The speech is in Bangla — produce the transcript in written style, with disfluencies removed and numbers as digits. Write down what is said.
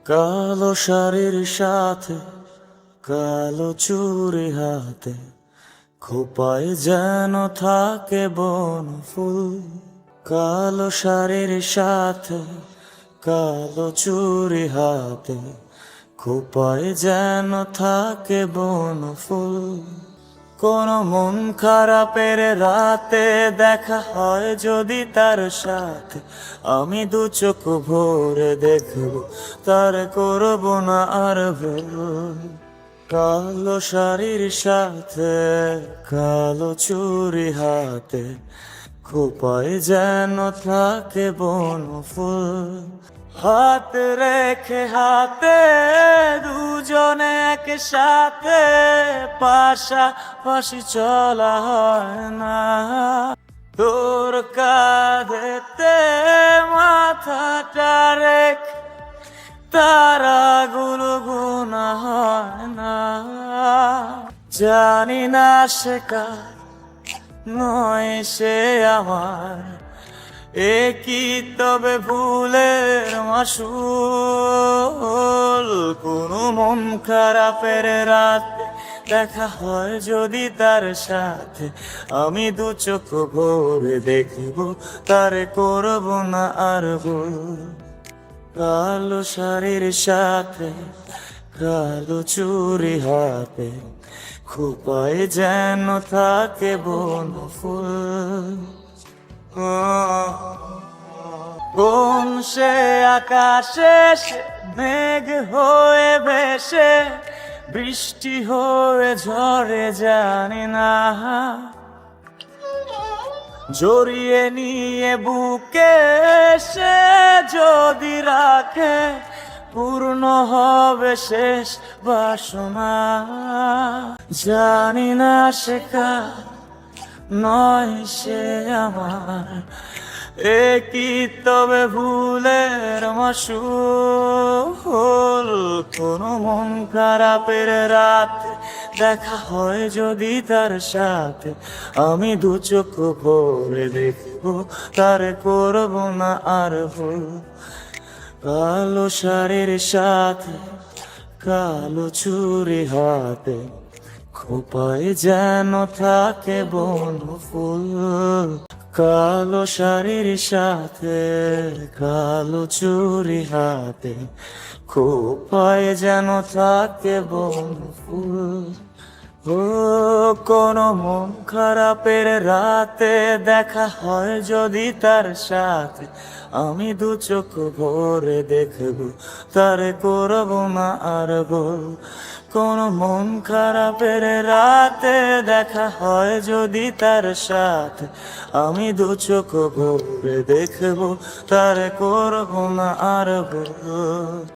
কালো শাড়ির সাথে কালো চুড়ি হাতে, খোপায় যেন থাকে বন ফুল। কালো শাড়ির সাথে কালো চুড়ি হাতে, খোপায় যেন থাকে বন ফুল। কোন মন খারাপের রাতে দেখা হয় যদি তার সাথে, আমি দু চোখ ভরে দেখব, তার করব না আর ভুল। কালো শাড়ির সাথে কালো চুড়ি হাতে, খোপায় যেন থাকে বন ফুল। হাত রেখে হাতে দুজনে একসাথে, পাশাপাশি চলা হয় না। তোর কাঁধেতে মাথাটা রেখে তারাগুলো গোনা হয় না। জানি না সে কার নয় সে আমার, কি তবে ভুলের মাসুল। কোনো মন খারাপের রাতে দেখা হয় যদি তার সাথে, আমি দু চোখ ভরে দেখব, তার করব না আর ভুল। কালো শাড়ির সাথে কালো চুড়ি হাতে, খোপায় যেন থাকে বন ফুল। কোন সে আকাশে মেঘ হয়ে ভেসে, বৃষ্টি হয়ে ঝরে জানি না। জড়িয়ে নিয়ে বুকে সে যদি রাখে, পূর্ণ হবে শেষ বাসনা। জানি না সে কার নয় সে আমার, কি তবে ভুলের মাসুল। কোনো মন খারাপের রাতে দেখা হয় যদি তার সাথে, আমি দু চোখ ভরে দেখব, তার করব না আর ভুল। কালো শাড়ির সাথে কালো চুড়ি হাতে, খোপায় যেন থাকে বন ফুল। কালো শাড়ির সাথে কালো চুড়ি হাতে, খোপায় যেন থাকে বন ফুল। ও কোন মন খারাপের রাতে দেখা হয় যদি তার সাথে, আমি দু চোখ ভরে দেখব, তার করব না আর ভুল। কোন মন খারাপের রাতে দেখা হয় যদি তার সাথে, আমি দু চোখ ভরে দেখব, তার করব না আর ভুল।